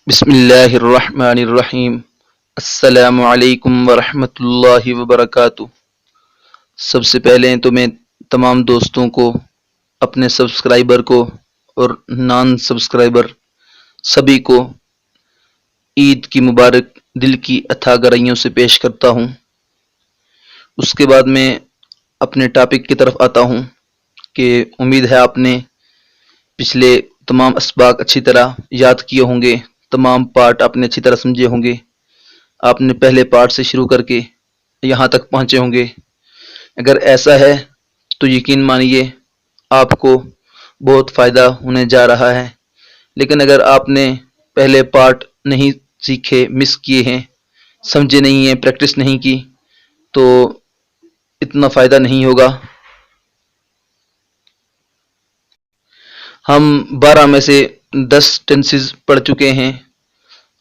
بسم اللہ الرحمن الرحیم۔ السلام علیکم ورحمۃ اللہ وبرکاتہ۔ سب سے پہلے تو میں تمام دوستوں کو، اپنے سبسکرائبر کو اور نان سبسکرائبر سبھی کو عید کی مبارک دل کی اتھا گرائیوں سے پیش کرتا ہوں۔ اس کے بعد میں اپنے ٹاپک کی طرف آتا ہوں کہ امید ہے آپ نے پچھلے تمام اسباق اچھی طرح یاد کیے ہوں گے، تمام پارٹ آپ نے اچھی طرح سمجھے ہوں گے، آپ نے پہلے پارٹ سے شروع کر کے یہاں تک پہنچے ہوں گے۔ اگر ایسا ہے تو یقین مانیے آپ کو بہت فائدہ ہونے جا رہا ہے، لیکن اگر آپ نے پہلے پارٹ نہیں سیکھے، مس کیے ہیں، سمجھے نہیں ہیں، پریکٹس نہیں کی تو اتنا فائدہ نہیں ہوگا۔ ہم 12 میں سے 10 ٹینسز پڑھ چکے ہیں،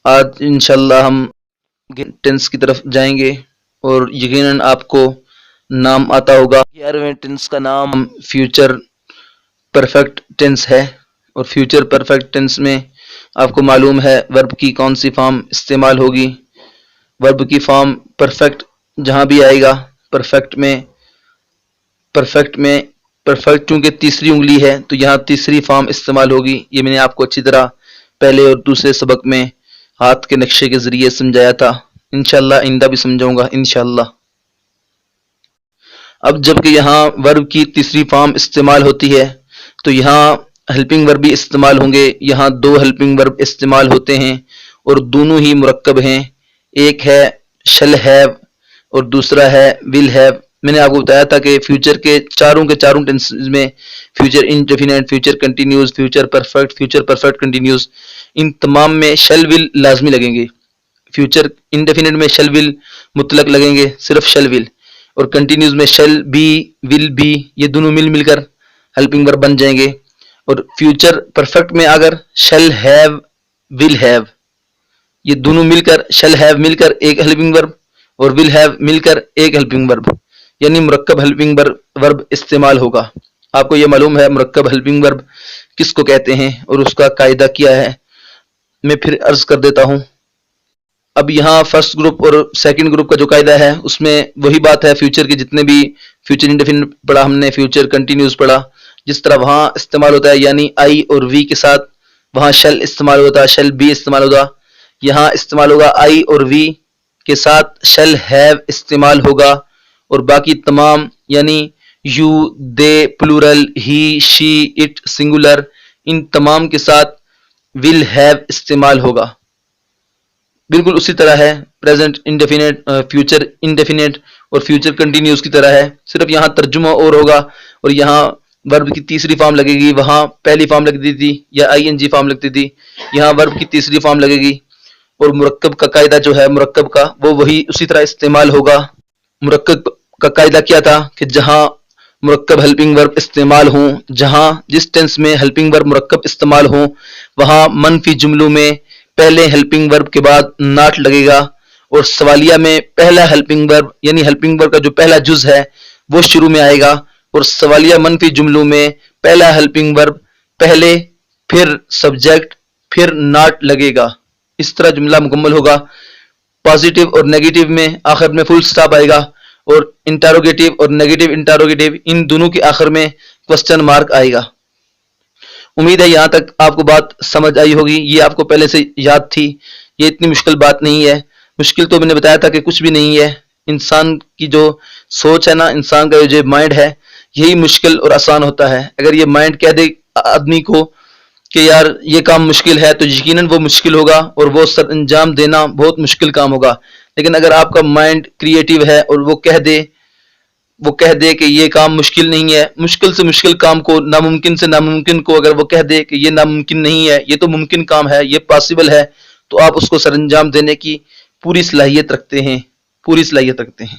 آج انشاءاللہ ہم ٹینس کی طرف جائیں گے اور یقیناً آپ کو نام آتا ہوگا۔ 11ویں ٹینس کا نام فیوچر پرفیکٹ ٹینس ہے، اور فیوچر پرفیکٹ ٹینس میں آپ کو معلوم ہے ورب کی کون سی فارم استعمال ہوگی۔ ورب کی فارم پرفیکٹ جہاں بھی آئے گا، پرفیکٹ چونکہ تیسری انگلی ہے تو یہاں تیسری فارم استعمال ہوگی۔ یہ میں نے آپ کو اچھی طرح پہلے اور دوسرے سبق میں ہاتھ کے نقشے کے ذریعے سمجھایا تھا، انشاءاللہ آئندہ بھی سمجھاؤں گا انشاءاللہ۔ اب جب کہ یہاں ورب کی تیسری فارم استعمال ہوتی ہے تو یہاں ہیلپنگ ورب بھی استعمال ہوں گے۔ یہاں 2 ہیلپنگ ورب استعمال ہوتے ہیں اور دونوں ہی مرکب ہیں، ایک ہے شل ہیو اور دوسرا ہے ول ہیو۔ میں نے آپ کو بتایا تھا کہ فیوچر کے چاروں ٹینسز میں future indefinite, future continuous, future perfect continuous, ان تمام میں شل ول لازمی لگیں گے۔ فیوچر انڈیفینٹ میں شل ول مطلق لگیں گے، صرف شل ول، اور کنٹینیوس میں شل بی، ول بی، یہ دونوں مل کر ہیلپنگ ورب بن جائیں گے۔ اور فیوچر پرفیکٹ میں اگر شل ہیو، ول ہیو، یہ دونوں مل کر، شل ہیو مل کر ایک ہیلپنگ ورب اور ول ہیو مل کر ایک ہیلپنگ ورب، یعنی مرکب ہیلپنگ ورب استعمال ہوگا۔ آپ کو یہ معلوم ہے مرکب ہیلپنگ ورب کس کو کہتے ہیں اور اس کا قاعدہ کیا ہے، میں پھر عرض کر دیتا ہوں۔ اب یہاں فرسٹ گروپ اور سیکنڈ گروپ کا جو قاعدہ ہے اس میں وہی بات ہے، فیوچر کے جتنے بھی فیوچر انڈیفینٹ پڑھا ہم نے، فیوچر کنٹینیوس پڑھا، جس طرح وہاں استعمال ہوتا ہے یعنی آئی اور وی کے ساتھ وہاں شل استعمال ہوتا ہے، شل بی استعمال ہوگا، یہاں استعمال ہوگا آئی اور وی کے ساتھ شل ہیو استعمال ہوگا، اور باقی تمام یعنی you, they plural, he, she, it singular, ان تمام کے ساتھ ول ہیو استعمال ہوگا۔ بالکل اسی طرح ہے پریزنٹ انڈیفینٹ، فیوچر انڈیفینٹ اور فیوچر کنٹینیوس کی طرح ہے، صرف یہاں ترجمہ اور ہوگا، اور یہاں ورب کی تیسری فارم لگے گی، وہاں پہلی فارم لگتی تھی یا آئی این جی فارم لگتی تھی، یہاں ورب کی تیسری فارم لگے گی، اور مرکب کا قاعدہ جو ہے مرکب کا وہ وہی اسی طرح استعمال ہوگا۔ مرکب کا قاعدہ کیا تھا کہ جہاں مرکب ہیلپنگ ورب استعمال ہوں، جہاں جس ٹینس میں ہیلپنگ ورب مرکب استعمال ہوں، وہاں منفی جملوں میں پہلے ہیلپنگ ورب کے بعد ناٹ لگے گا، اور سوالیہ میں پہلا ہیلپنگ ورب یعنی ہیلپنگ ورب کا جو پہلا جز ہے وہ شروع میں آئے گا، اور سوالیہ منفی جملوں میں پہلا ہیلپنگ ورب پہلے، پھر سبجیکٹ، پھر ناٹ لگے گا، اس طرح جملہ مکمل ہوگا۔ پازیٹیو اور نیگیٹو میں آخر میں فل سٹاپ آئے گا، اور انٹروگیٹو اور نیگیٹو انٹروگیٹو ان دونوں کے آخر میں کوسچن مارک آئے گا۔ امید ہے یہاں تک آپ کو بات سمجھ آئی ہوگی، یہ آپ کو پہلے سے یاد تھی، یہ اتنی مشکل بات نہیں ہے۔ مشکل تو میں نے بتایا تھا کہ کچھ بھی نہیں ہے، انسان کی جو سوچ ہے نا، انسان کا جو مائنڈ ہے، یہی مشکل اور آسان ہوتا ہے۔ اگر یہ مائنڈ کہہ دے آدمی کو کہ یار یہ کام مشکل ہے تو یقیناً وہ مشکل ہوگا اور وہ سر انجام دینا بہت مشکل کام ہوگا، لیکن اگر آپ کا مائنڈ کریٹیو ہے اور وہ کہہ دے کہ یہ کام مشکل نہیں ہے، مشکل سے مشکل کام کو، ناممکن سے ناممکن کو اگر وہ کہہ دے کہ یہ ناممکن نہیں ہے، یہ تو ممکن کام ہے، یہ پاسبل ہے، تو آپ اس کو سر انجام دینے کی پوری صلاحیت رکھتے ہیں۔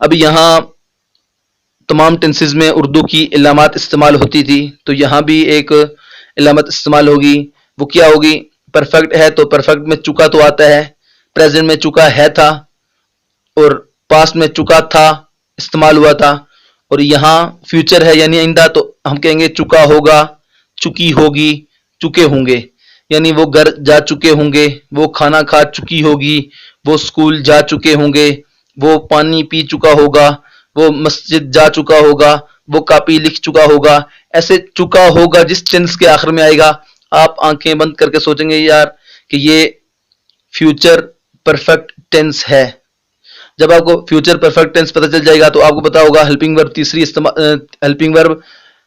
اب یہاں تمام ٹینسز میں اردو کی علامات استعمال ہوتی تھی، تو یہاں بھی ایک علامت استعمال ہوگی، وہ کیا ہوگی؟ پرفیکٹ ہے تو پرفیکٹ میں چکا تو آتا ہے، پریزنٹ میں چکا ہے تھا، اور پاسٹ میں چکا تھا استعمال ہوا تھا، اور یہاں فیوچر ہے یعنی آئندہ تو ہم کہیں گے چکا ہوگا، چکی ہوگی، چکے ہوں گے۔ یعنی وہ گھر جا چکے ہوں گے، وہ کھانا کھا چکی ہوگی، وہ اسکول جا چکے ہوں گے، وہ پانی پی چکا ہوگا، وہ مسجد جا چکا ہوگا، وہ کاپی لکھ چکا ہوگا. ایسے چکا ہوگا جس ٹینس کے آخر میں آئے گا، آپ آنکھیں بند کر کے سوچیں گے یار کہ یہ فیوچر پرفیکٹ ٹینس ہے. جب آپ کو فیوچر پرفیکٹ ٹینس پتہ چل جائے گا تو آپ کو پتا ہوگا ہیلپنگ ورب تیسری ہیلپنگ ورب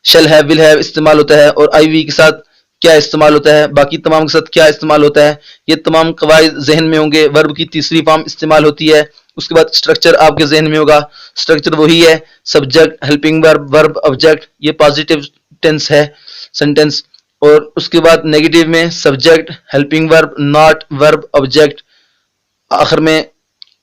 شل ہے، ول ہے استعمال ہوتا ہے، اور آئی وی کے ساتھ کیا استعمال ہوتا ہے، باقی تمام کے ساتھ کیا استعمال ہوتا ہے. یہ تمام قواعد ذہن میں ہوں گے. ورب کی تیسری فارم استعمال ہوتی ہے. اس کے بعد اسٹرکچر آپ کے ذہن میں ہوگا. اسٹرکچر وہی ہے، سبجیکٹ، ہیلپنگ ورب، ورب، آبجیکٹ. یہ پازیٹیو ٹینس ہے سینٹینس. اور اس کے بعد نیگیٹو میں سبجیکٹ، ہیلپنگ ورب، ناٹ، ورب، آبجیکٹ، آخر میں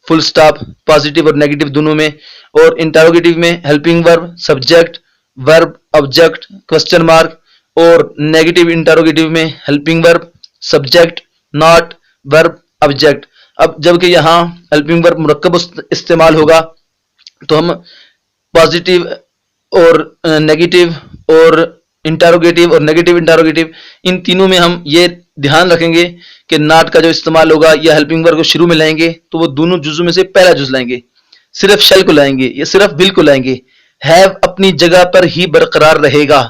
فل سٹاپ، پازیٹیو اور نیگیٹو دونوں میں. اور انٹروگیٹو میں ہیلپنگ ورب، سبجیکٹ، ورب، آبجیکٹ، کوسچن مارک. اور نیگیٹو انٹروگیٹو میں ہیلپنگ ورب، سبجیکٹ، ناٹ، ورب، آبجیکٹ. اب جب کہ یہاں ہیلپنگ ورب مرکب استعمال ہوگا تو ہم پازیٹیو اور نیگیٹو اور انٹروگیٹو اور نیگیٹو انٹروگیٹو ان تینوں میں ہم یہ دھیان رکھیں گے کہ ناٹ کا جو استعمال ہوگا یا ہیلپنگ ورب کو شروع میں لائیں گے تو وہ دونوں جزوں میں سے پہلا جز لائیں گے. صرف شل کو لائیں گے یا صرف ول کو لائیں گے. ہیو اپنی جگہ پر ہی برقرار رہے گا.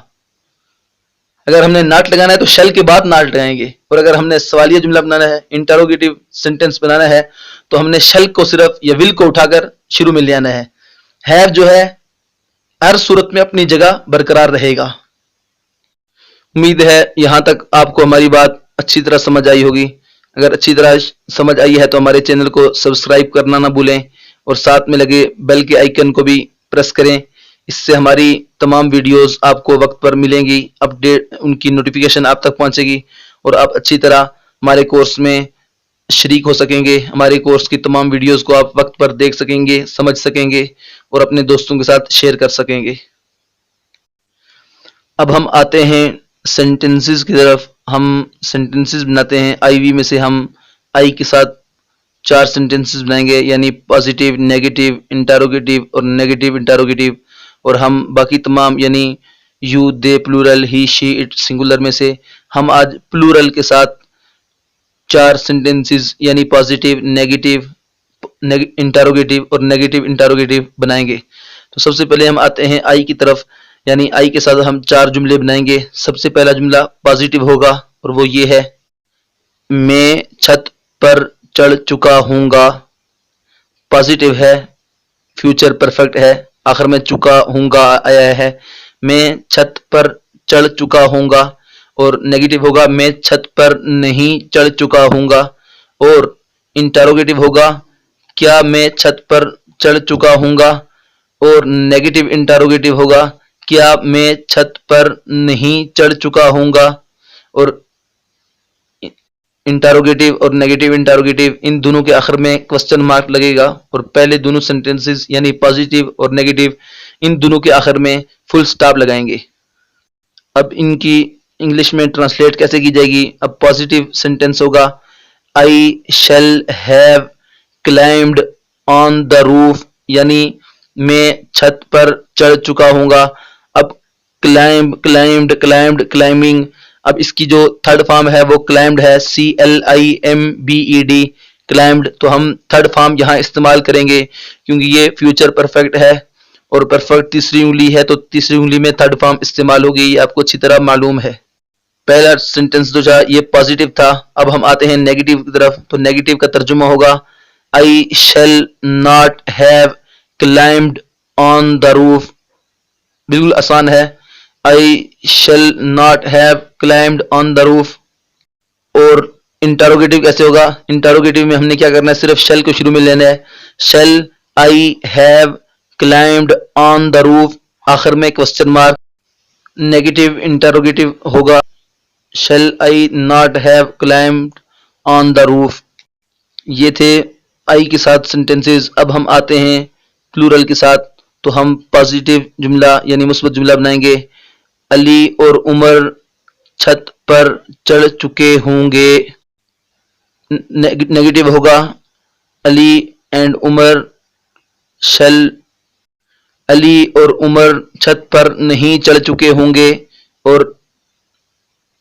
اگر ہم نے ناٹ لگانا ہے تو شل کے بعد ناٹ لگائیں گے، اور اگر ہم نے سوالیہ جملہ بنانا ہے، انٹروگیٹو سینٹینس بنانا ہے تو ہم نے شل کو صرف یا ول کو اٹھا کر شروع میں لے آنا ہے. ہیو جو ہے ہر صورت میں اپنی جگہ برقرار رہے گا. امید ہے یہاں تک آپ کو ہماری بات اچھی طرح سمجھ آئی ہوگی. اگر اچھی طرح سمجھ آئی ہے تو ہمارے چینل کو سبسکرائب کرنا نہ بھولیں، اور ساتھ میں لگے بیل کے آئیکن کو بھی پریس کریں. اس سے ہماری تمام ویڈیوز آپ کو وقت پر ملیں گی، اپڈیٹ ان کی نوٹیفیکیشن آپ تک پہنچے گی، اور آپ اچھی طرح ہمارے کورس میں شریک ہو سکیں گے. ہمارے کورس کی تمام ویڈیوز کو آپ وقت پر دیکھ سکیں گے، سمجھ سکیں گے، اور اپنے دوستوں کے ساتھ شیئر کر سکیں گے. اب ہم آتے ہیں سینٹنسز کی طرف. ہم سینٹنسز بناتے ہیں. آئی وی میں سے ہم آئی کے ساتھ 4 سینٹنسز بنائیں گے، یعنی پازیٹیو، نیگیٹو، انٹروگیٹو اور نیگیٹو انٹروگیٹو. اور ہم باقی تمام یعنی you, they plural, he, she, it singular میں سے ہم آج پلورل کے ساتھ 4 سینٹنسز یعنی پازیٹیو، نیگیٹو، انٹروگیٹو اور نیگیٹو انٹروگیٹو بنائیں گے. تو سب سے پہلے ہم آتے ہیں آئی کی طرف. یعنی آئی کے ساتھ ہم 4 جملے بنائیں گے. سب سے پہلا جملہ پازیٹیو ہوگا اور وہ یہ ہے، میں چھت پر چڑھ چکا ہوں گا. پازیٹیو ہے، فیوچر پرفیکٹ ہے، آخر میں چکا ہوں گا آیا ہے. میں چھت پر چڑھ چکا ہوں گا. اور نیگیٹو ہوگا، میں چھت پر نہیں چڑھ چکا ہوں گا. اور انٹروگیٹو ہوگا، کیا میں چھت پر چڑھ چکا ہوں گا. اور نیگیٹو انٹروگیٹو ہوگا، کیا میں چھت پر نہیں چڑھ چکا ہوں گا. اور انٹروگیٹو اور نیگیٹو انٹروگیٹو ان دونوں کے آخر میں کوسچن مارک لگے گا، اور پہلے دونوں سینٹنسز یعنی پازیٹیو اور نیگیٹو ان دونوں کے آخر میں فل سٹاپ لگائیں گے. اب ان کی انگلش میں ٹرانسلیٹ کیسے کی جائے گی؟ اب پازیٹیو سینٹنس ہوگا، I shall have climbed on the roof، یعنی میں چھت پر چڑھ چکا ہوں گا. اب climb، climbed، climbed، climbing، اب اس کی جو تھرڈ فارم ہے وہ climbed ہے، CLIMBED، climbed. تو ہم تھرڈ فارم یہاں استعمال کریں گے کیونکہ یہ فیوچر پرفیکٹ ہے، اور پرفیکٹ تیسری انگلی ہے تو تیسری انگلی میں تھرڈ فارم استعمال ہوگی. یہ آپ کو اچھی طرح معلوم ہے. پہلا سینٹنس جو تھا یہ پازیٹیو تھا. اب ہم آتے ہیں نیگیٹو کی طرف. تو نیگیٹو کا ترجمہ ہوگا، I shall not have climbed on the roof. بالکل آسان ہے، I shall not have climbed on the roof. اور انٹروگیٹو کیسے ہوگا؟ انٹروگیٹو میں ہم نے کیا کرنا ہے، صرف shall کو شروع میں لینا ہے. shall I have climbed on the roof، آخر میں کوسچن مارک. نیگیٹو انٹروگیٹو ہوگا، shall I not have climbed on the roof. یہ تھے آئی کے ساتھ سینٹنسز. اب ہم آتے ہیں پلورل کے ساتھ. تو ہم پازیٹیو جملہ یعنی مثبت جملہ بنائیں گے، علی اور عمر چھت پر چڑھ چکے ہوں گے. نیگیٹو ہوگا، علی اینڈ عمر شل، علی اور عمر چھت پر نہیں چڑھ چکے ہوں گے. اور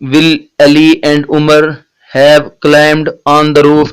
will Ali and Umar have climbed on the roof,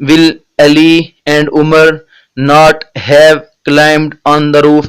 will Ali and Umar not have climbed on the roof।